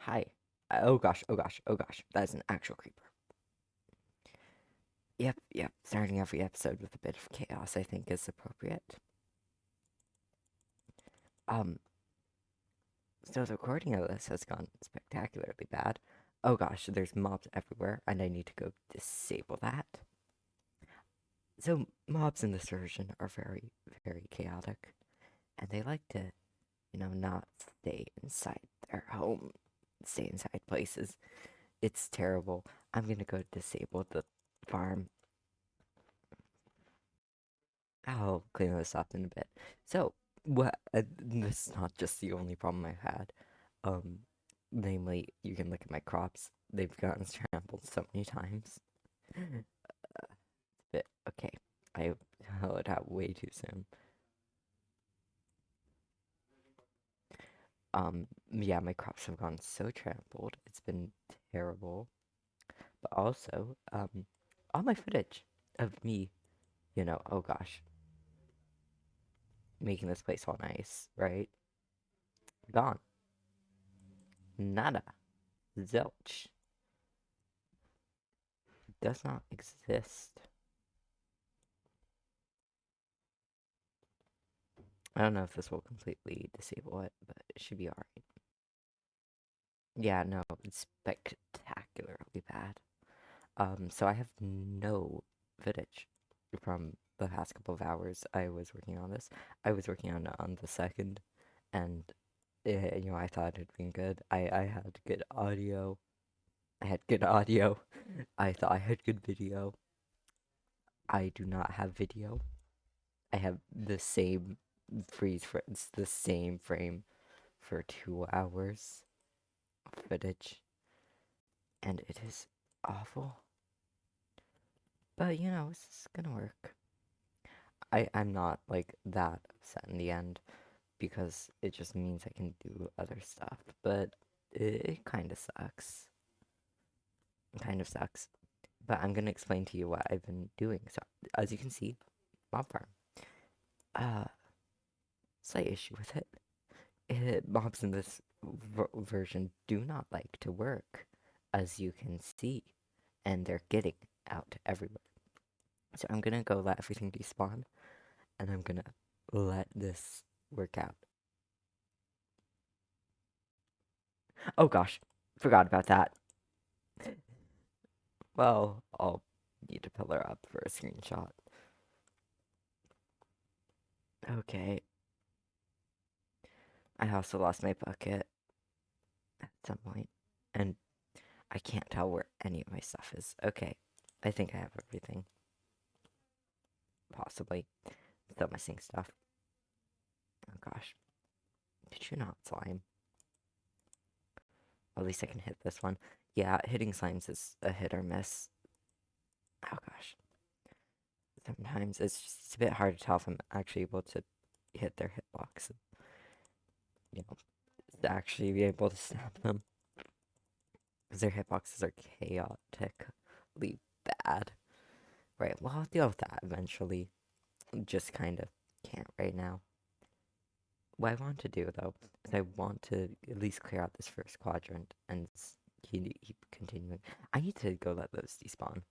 Hi. Oh gosh, oh gosh, oh gosh. That is an actual creeper. Yep. Starting every episode with a bit of chaos, I think, is appropriate. Um, so the recording of this has gone spectacularly bad. Oh gosh, there's mobs everywhere, and I need to go disable that. So mobs in this version are very, very chaotic, and they like to, not stay inside their home, stay inside places. It's terrible. I'm gonna go disable the farm. I'll clean this up in a bit. So, what? This is not just the only problem I've had. Um, Namely, you can look at my crops. They've gotten trampled so many times. But okay, I held it out way too soon. Yeah, my crops have gone so trampled. It's been terrible. But also, all my footage of me, oh gosh, making this place all nice, right? Gone. Nada. Zilch. Does not exist. I don't know if this will completely disable it, but it should be alright. Yeah, no, it's spectacularly bad. So I have no footage from the past couple of hours I was working on this. I was working on it on the second, and I thought it'd been good. I had good audio. I had good audio. I thought I had good video. I do not have video. I have the same freeze frame. It's the same frame for 2 hours of footage, and it is awful. But it's gonna work. I'm not like that upset in the end because it just means I can do other stuff. But it kind of sucks. It kind of sucks. But I'm gonna explain to you what I've been doing. So as you can see, mob farm. Uh, Slight issue with it. Mobs in this version do not like to work, as you can see, and they're getting out everywhere. So I'm gonna go let everything despawn, and I'm gonna let this work out. Oh gosh, forgot about that. Well, I'll need to pillar up for a screenshot. Okay. I also lost my bucket at some point, and I can't tell where any of my stuff is. Okay, I think I have everything. Possibly. Still missing stuff. Oh gosh. Did you not slime? At least I can hit this one. Yeah, hitting slimes is a hit or miss. Oh gosh. Sometimes it's a bit hard to tell if I'm actually able to hit their hitbox. You know, to actually be able to snap them. Because their hitboxes are chaotically bad. Right, well, I'll deal with that eventually. Just kind of can't right now. What I want to do, though, is I want to at least clear out this first quadrant and keep continuing. I need to go let those despawn.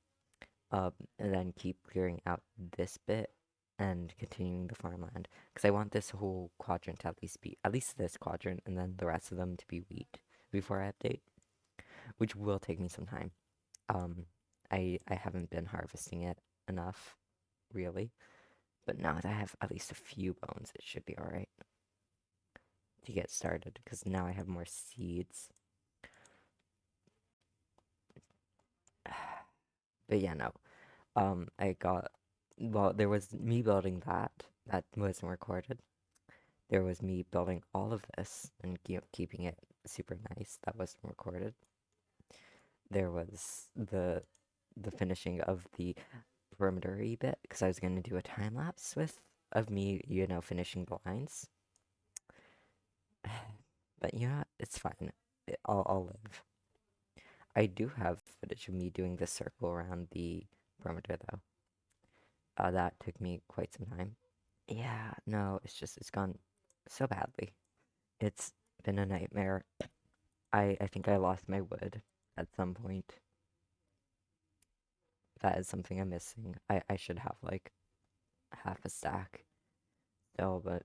And then keep clearing out this bit and continuing the farmland. Because I want this whole quadrant to at least this quadrant, and then the rest of them to be wheat before I update. Which will take me some time. Um, I haven't been harvesting it enough, really. But now that I have at least a few bones, it should be alright to get started, because now I have more seeds. But yeah, no. Well, there was me building that wasn't recorded. There was me building all of this and keeping it super nice. That wasn't recorded. There was the finishing of the perimeter bit, because I was going to do a time lapse of me, finishing the lines. But it's fine. I'll live. I do have footage of me doing this circle around the perimeter, though. That took me quite some time. Yeah, no, it's gone so badly. It's been a nightmare. I think I lost my wood at some point. That is something I'm missing. I should have like half a stack still, but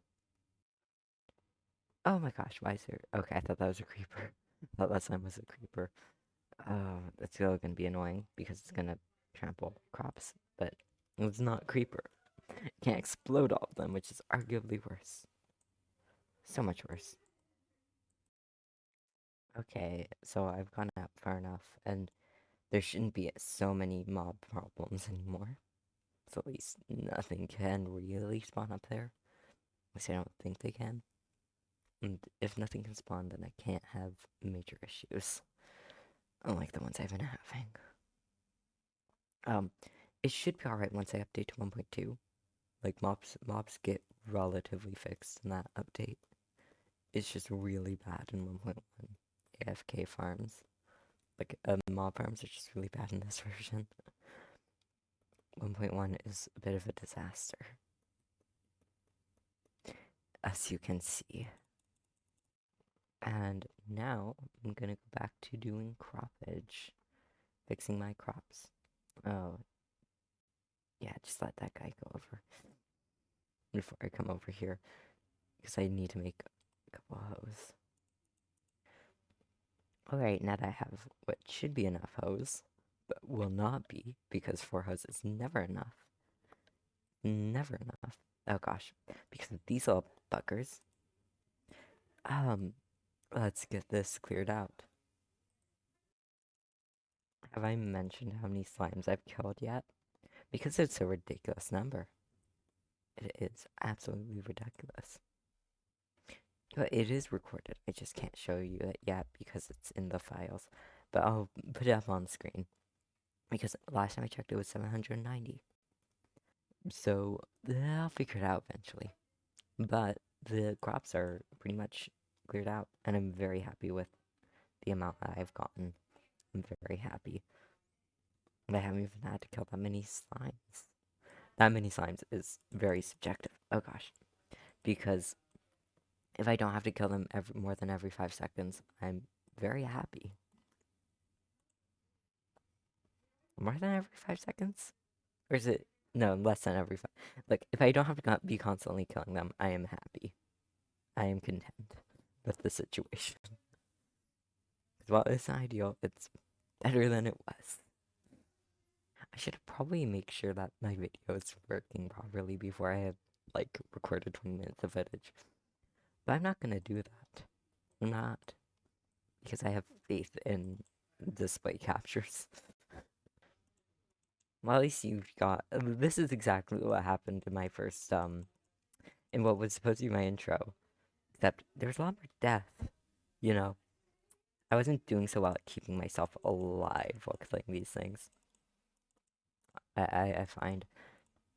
oh my gosh, why is there? Okay, I thought that was a creeper. I thought last time was a creeper. Oh, that's still gonna be annoying because it's gonna trample crops, but it's not creeper. It can't explode all of them, which is arguably worse. So much worse. Okay, so I've gone out far enough, and there shouldn't be so many mob problems anymore. So at least nothing can really spawn up there. At least I don't think they can. And if nothing can spawn, then I can't have major issues. Unlike the ones I've been having. Um, it should be alright once I update to 1.2. Like, mobs get relatively fixed in that update. It's just really bad in 1.1. AFK farms. Like, mob farms are just really bad in this version. 1.1 is a bit of a disaster. As you can see. And now, I'm gonna go back to doing croppage. Fixing my crops. Oh, yeah, just let that guy go over. Before I come over here. Because I need to make a couple hose. Alright, now that I have what should be enough hose, but will not be, because 4 hose is never enough. Never enough. Oh gosh, because of these little buggers. Let's get this cleared out. Have I mentioned how many slimes I've killed yet? Because it's a ridiculous number. It is absolutely ridiculous. But it is recorded. I just can't show you it yet because it's in the files. But I'll put it up on screen. Because last time I checked, it was 790. So I'll figure it out eventually. But the crops are pretty much cleared out, and I'm very happy with the amount that I've gotten. I'm very happy. And I haven't even had to kill that many slimes. That many slimes is very subjective. Oh gosh. Because if I don't have to kill them more than every 5 seconds, I'm very happy. More than every 5 seconds? Or is it... No, less than every 5. Like, if I don't have to be constantly killing them, I am happy. I am content with the situation. While it's not ideal, it's better than it was. I should probably make sure that my video is working properly before I have, like, recorded 20 minutes of footage. But I'm not gonna do that. I'm not. Because I have faith in display captures. Well, at least you've got... This is exactly what happened in my first, in what was supposed to be my intro. Except, there's a lot more death, you know? I wasn't doing so well at keeping myself alive while killing these things. I find.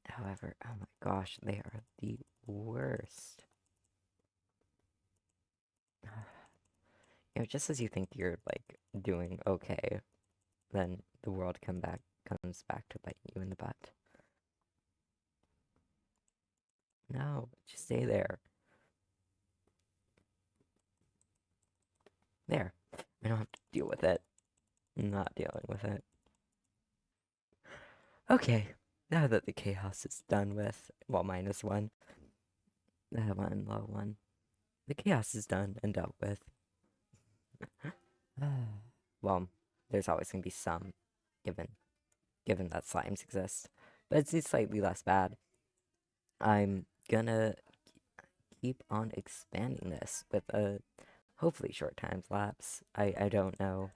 However, oh my gosh, they are the worst. You know, just as you think you're, like, doing okay, then the world comes back to bite you in the butt. No, just stay there. There. I don't have to deal with it. I'm not dealing with it. Okay, now that the chaos is done with, well, -1, that one, low one. The chaos is done and dealt with. Well, there's always gonna be some, given that slimes exist, but it's slightly less bad. I'm gonna keep on expanding this with a hopefully short time lapse. I don't know.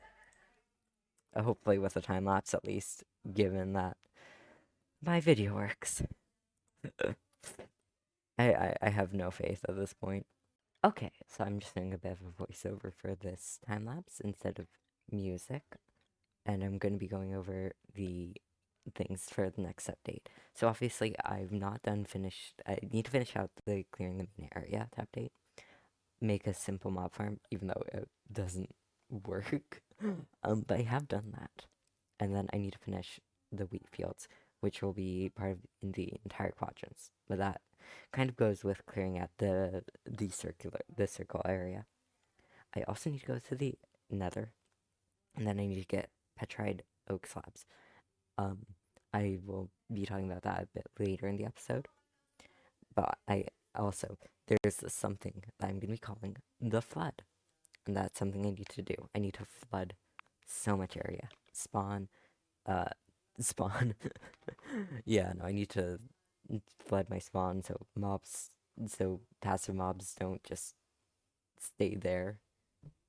Hopefully with a time lapse at least, given that my video works. I have no faith at this point. Okay, so I'm just doing a bit of a voiceover for this time lapse instead of music, and I'm going to be going over the things for the next update. So obviously I've not finished, I need to finish out the clearing the main area to update. Make a simple mob farm, even though it doesn't work. But I have done that. And then I need to finish the wheat fields, which will be part of the entire quadrants. But that kind of goes with clearing out the circle area. I also need to go to the nether, and then I need to get petrified oak slabs. Um, I will be talking about that a bit later in the episode. But I also, there's something that I'm going to be calling the flood. And that's something I need to do. I need to flood so much area. Uh, spawn. Yeah, no, I need to flood my spawn so passive mobs don't just stay there.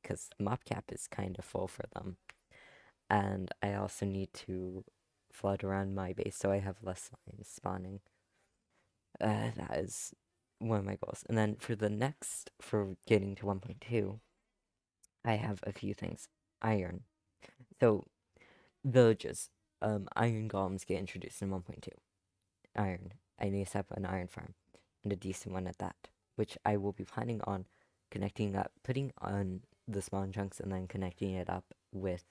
Because the mob cap is kind of full for them. And I also need to flood around my base so I have less lines spawning. That is one of my goals. And then for getting to 1.2, I have a few things. Iron. So, villages. Iron golems get introduced in 1.2. Iron. I need to set up an iron farm, and a decent one at that, which I will be planning on putting on the spawn chunks and then connecting it up with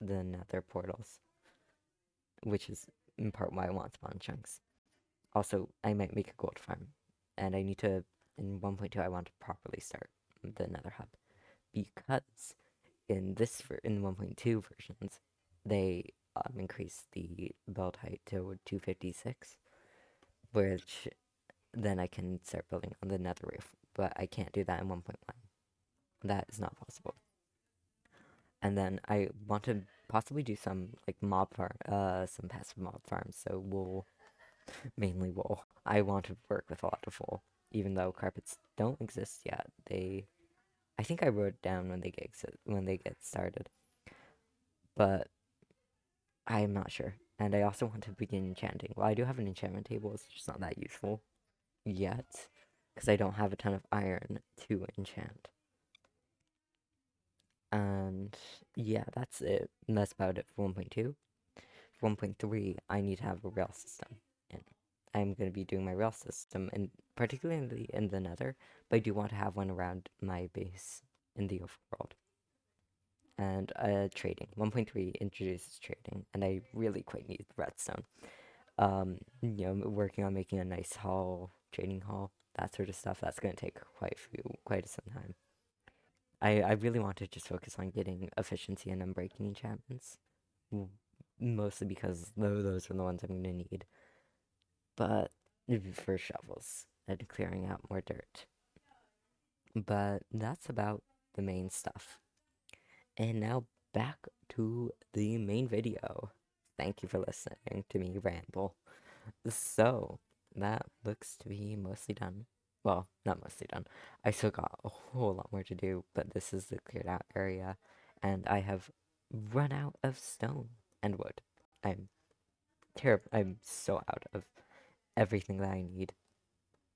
the nether portals, which is in part why I want spawn chunks. Also, I might make a gold farm, and I need to, in 1.2, I want to properly start the nether hub, because in 1.2 versions, they increased the build height to 256, which then I can start building on the nether roof, but I can't do that in 1.1. That is not possible. And then I want to possibly do some like some passive mob farms, so wool, mainly wool. I want to work with a lot of wool, even though carpets don't exist yet. I think I wrote down when they get started, but I'm not sure. And I also want to begin enchanting. Well, I do have an enchantment table, it's just not that useful yet, because I don't have a ton of iron to enchant. And yeah, that's it. And that's about it for 1.2. For 1.3, I need to have a rail system. And I'm going to be doing my rail system, and particularly in the nether, but I do want to have one around my base in the overworld. And trading. 1.3 introduces trading, and I really quite need redstone. Working on making a nice trading hall, that sort of stuff. That's going to take quite some time. I really want to just focus on getting efficiency and unbreaking enchantments, mostly because those are the ones I'm going to need. But for shovels and clearing out more dirt. But that's about the main stuff. And now back to the main video. Thank you for listening to me ramble. So, that looks to be mostly done. Well, not mostly done. I still got a whole lot more to do, but this is the cleared out area, and I have run out of stone and wood. I'm terrible. I'm so out of everything that I need.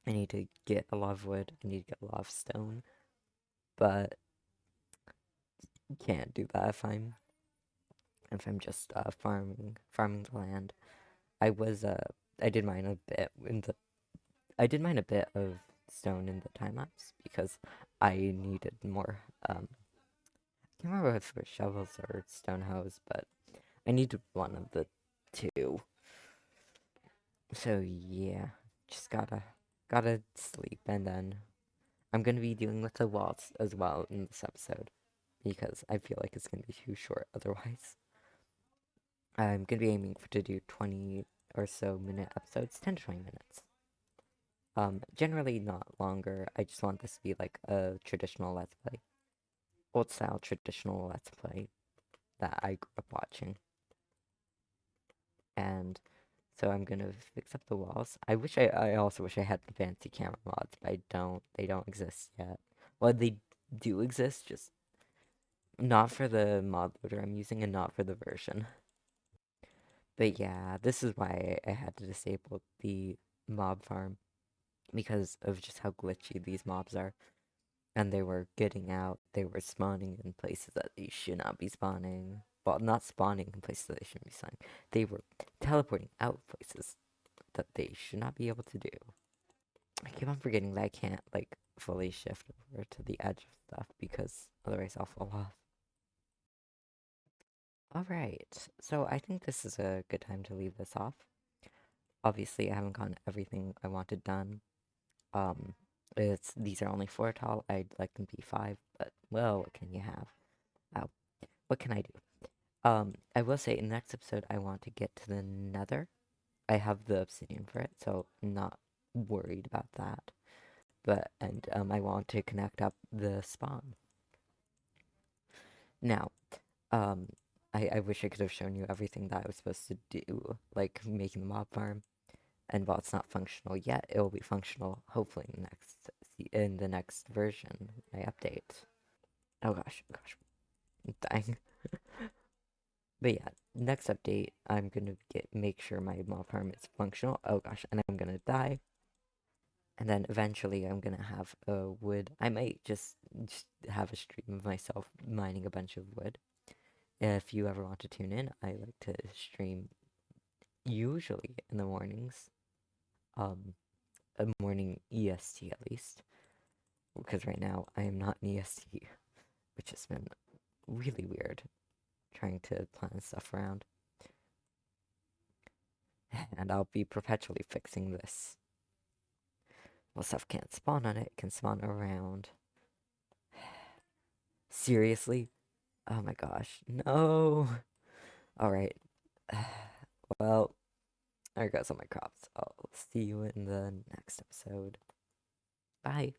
I need to get a lot of wood. I need to get a lot of stone, but can't do that if I'm just farming the land. I was I did mine a bit I did mine a bit of stone in the time lapse because I needed more. I can't remember if it was shovels or stone hoes, but I needed one of the two. So yeah, just gotta sleep, and then I'm gonna be dealing with the walls as well in this episode because I feel like it's gonna be too short otherwise. I'm gonna be aiming to do 20 or so minute episodes, 10 to 20 minutes. Generally not longer. I just want this to be like a traditional Let's Play. Old style traditional Let's Play that I grew up watching. And so I'm gonna fix up the walls. I also wish I had the fancy camera mods, but I don't. They don't exist yet. Well, they do exist, just not for the mod loader I'm using and not for the version. But yeah, this is why I had to disable the mob farm, because of just how glitchy these mobs are. And they were getting out, they were spawning in places that they should not be spawning. Well, not spawning in places that they shouldn't be spawning. They were teleporting out places that they should not be able to do. I keep on forgetting that I can't, like, fully shift over to the edge of stuff because otherwise I'll fall off. Alright, so I think this is a good time to leave this off. Obviously, I haven't gotten everything I wanted done. These are only 4 tall. I'd like them to be 5, but well, what can you have? what can I do? I will say in the next episode, I want to get to the Nether. I have the obsidian for it, so I'm not worried about that. But, and, I want to connect up the spawn. Now, um, I wish I could have shown you everything that I was supposed to do, like making the mob farm. And while it's not functional yet, it will be functional hopefully in the next version, my update. Oh gosh, dang. But yeah, next update, I'm gonna make sure my mob farm is functional. Oh gosh, and I'm gonna die. And then eventually I'm gonna have a wood. I might just have a stream of myself mining a bunch of wood. If you ever want to tune in, I like to stream usually in the mornings. Um, a morning EST at least. Because right now I am not in EST, which has been really weird trying to plan stuff around. And I'll be perpetually fixing this. Well, stuff can't spawn on it, it can spawn around. Seriously? Oh my gosh, no! Alright. Well, there goes all my crops. I'll see you in the next episode. Bye.